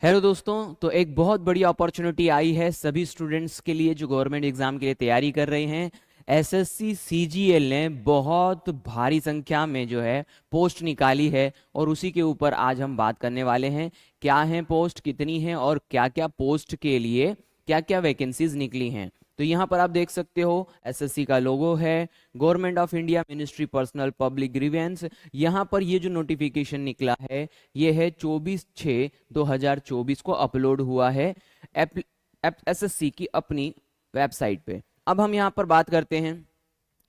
Hello दोस्तों, तो एक बहुत बड़ी अपॉर्चुनिटी आई है सभी स्टूडेंट्स के लिए जो गवर्नमेंट एग्जाम के लिए तैयारी कर रहे हैं। एसएससी सीजीएल ने बहुत भारी संख्या में जो है पोस्ट निकाली है और उसी के ऊपर आज हम बात करने वाले हैं। क्या है पोस्ट, कितनी है और क्या क्या पोस्ट के लिए क्या क्या वैकेंसीज निकली हैं। तो यहाँ पर आप देख सकते हो एसएससी का लोगो है, government of India ministry personnel public grievance. यहाँ पर ये जो नोटिफिकेशन निकला है ये है 24/6/2024 को अपलोड हुआ है एसएससी की अपनी वेबसाइट पे। अब हम यहाँ पर बात करते हैं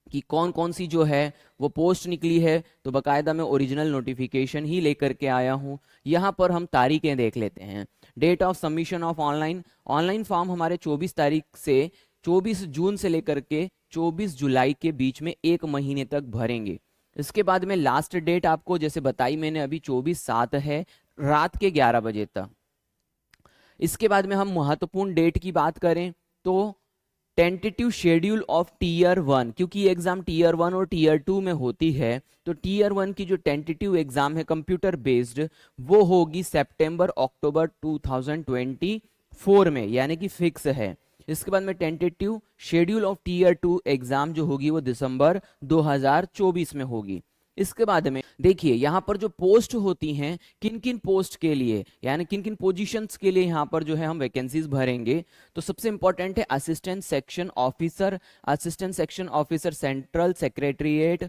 कि कौन कौन सी जो है वो पोस्ट निकली है। तो बकायदा मैं ओरिजिनल नोटिफिकेशन ही लेकर के आया हूँ। यहाँ पर हम तारीखें देख लेते हैं। Date of submission of online form हमारे 24 तारीख से 24 जून से लेकर के 24 जुलाई के बीच में एक महीने तक भरेंगे। इसके बाद में लास्ट डेट आपको जैसे बताई मैंने अभी 24/7 है, रात के 11 बजे तक। इसके बाद में हम महत्वपूर्ण डेट की बात करें तो टेंटेटिव शेड्यूल ऑफ टीयर 1, क्योंकि ये एग्जाम टीयर 1 और टीयर 2 में होती है, तो टीयर 1 की जो टेंटेटिव एग्जाम है कंप्यूटर बेस्ड वो होगी सितंबर अक्टूबर 2024 में, यानी कि फिक्स है। इसके बाद में tentative schedule of tier 2 exam जो होगी वो दिसंबर 2024 में होगी। इसके बाद में देखिए यहाँ पर जो पोस्ट होती हैं किन किन पोस्ट के लिए, यानी किन किन पोजीशंस के लिए यहाँ पर जो है हम वैकेंसीज भरेंगे। तो सबसे इंपॉर्टेंट है assistant section officer central secretariat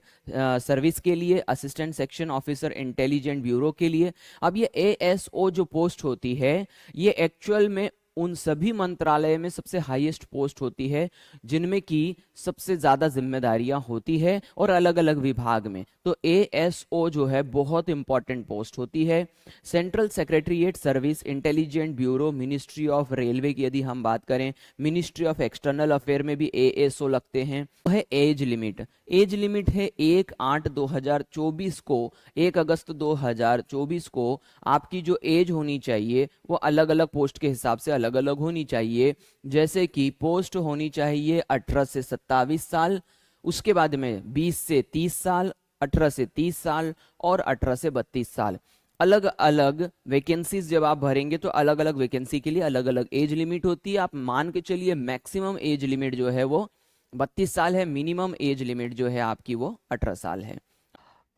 service के लिए, assistant section officer intelligent bureau के लिए। अब ये एएसओ जो पोस्ट होती है ये एक्चुअल में उन सभी मंत्रालय में सबसे हाईएस्ट पोस्ट होती है जिनमें की सबसे ज्यादा जिम्मेदारियां होती है और अलग अलग विभाग में। तो एएसओ जो है बहुत इंपॉर्टेंट पोस्ट होती है। Central secretariat service intelligent bureau, ministry of railway की यदि हम बात करें, मिनिस्ट्री ऑफ एक्सटर्नल अफेयर में भी एएसओ लगते हैं। वो है एज लिमिट है 1/8/2024 को, 1 अगस्त 2024 को आपकी जो एज होनी चाहिए वो अलग अलग पोस्ट के हिसाब से अलग अलग होनी चाहिए। जैसे कि पोस्ट होनी चाहिए 18 से 27 साल, उसके बाद में 20 से 30 साल, 18 से 30 साल और 18 से 32 साल। अलग अलग वैकेंसीज जब आप भरेंगे तो अलग अलग वैकेंसी के लिए अलग अलग एज लिमिट होती है। आप मान के चलिए मैक्सिमम एज लिमिट जो है वो 32 साल है, मिनिमम एज लिमिट जो है आपकी वो 18 साल है।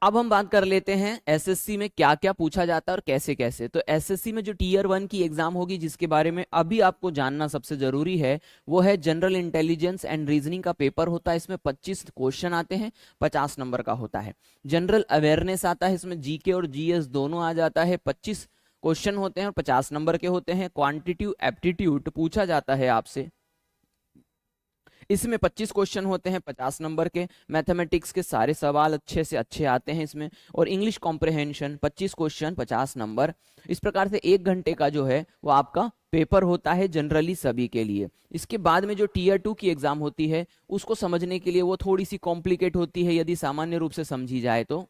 अब हम बात कर लेते हैं एसएससी में क्या क्या पूछा जाता है और कैसे कैसे। तो एसएससी में जो टीयर 1 की एग्जाम होगी जिसके बारे में अभी आपको जानना सबसे जरूरी है वो है जनरल इंटेलिजेंस एंड रीजनिंग का पेपर होता है। इसमें 25 क्वेश्चन आते हैं, 50 नंबर का होता है। जनरल अवेयरनेस आता है, इसमें जीके और जीएस दोनों आ जाता है। 25 क्वेश्चन होते हैं और 50 नंबर के होते हैं। क्वांटिटिव एप्टीट्यूड पूछा जाता है आपसे, इसमें 25 क्वेश्चन होते हैं 50 नंबर के। मैथमेटिक्स के सारे सवाल अच्छे से अच्छे आते हैं इसमें। और इंग्लिश कॉम्प्रिहेंशन 25 क्वेश्चन 50 नंबर। इस प्रकार से 1 घंटे का जो है वो आपका पेपर होता है जनरली सभी के लिए। इसके बाद में जो टीयर 2 की एग्जाम होती है उसको समझने के लिए वो थोड़ी सी कॉम्प्लिकेट होती है यदि सामान्य रूप से समझी जाए तो।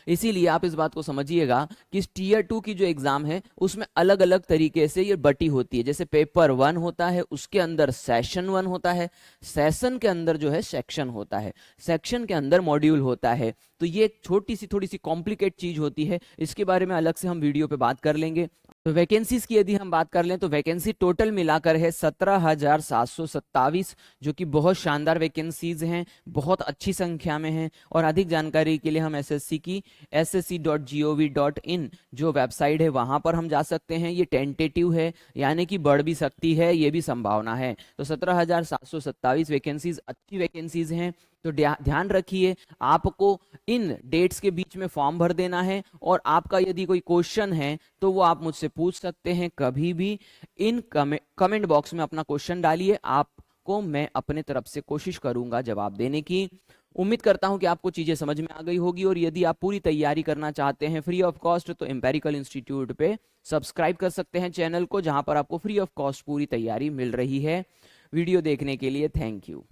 इसीलिए आप इस बात को समझिएगा कि इस टीयर 2 की जो एग्जाम है उसमें अलग अलग तरीके से ये बटी होती है। जैसे पेपर 1 होता है, उसके अंदर सेशन 1 होता है, सेशन के अंदर जो है सेक्शन होता है, सेक्शन के अंदर मॉड्यूल होता है। तो ये छोटी सी थोड़ी सी कॉम्प्लिकेट चीज होती है, इसके बारे में अलग से हम वीडियो पे बात कर लेंगे। तो वैकेंसीज की यदि हम बात कर लें तो वैकेंसी टोटल मिलाकर है 17,727, जो कि बहुत शानदार वैकेंसीज हैं, बहुत अच्छी संख्या में हैं। और अधिक जानकारी के लिए हम एसएससी की ssc.gov.in जो वेबसाइट है वहां पर हम जा सकते हैं। ये टेंटेटिव है, यानी कि बढ़ भी सकती है, ये भी संभावना है। तो 17,727 वैकेंसीज अच्छी वैकेंसीज हैं। तो ध्यान रखिए आपको इन डेट्स के बीच में फॉर्म भर देना है। और आपका यदि कोई क्वेश्चन है तो वो आप मुझसे पूछ सकते हैं कभी भी। इन कमेंट बॉक्स में अपना क्वेश्चन डालिए, आपको मैं अपने तरफ से कोशिश करूंगा जवाब देने की। उम्मीद करता हूं कि आपको चीजें समझ में आ गई होगी। और यदि आप पूरी तैयारी करना चाहते हैं फ्री ऑफ कॉस्ट तो एम्पेरिकल इंस्टीट्यूट पे सब्सक्राइब कर सकते हैं चैनल को, जहां पर आपको फ्री ऑफ कॉस्ट पूरी तैयारी मिल रही है। वीडियो देखने के लिए थैंक यू।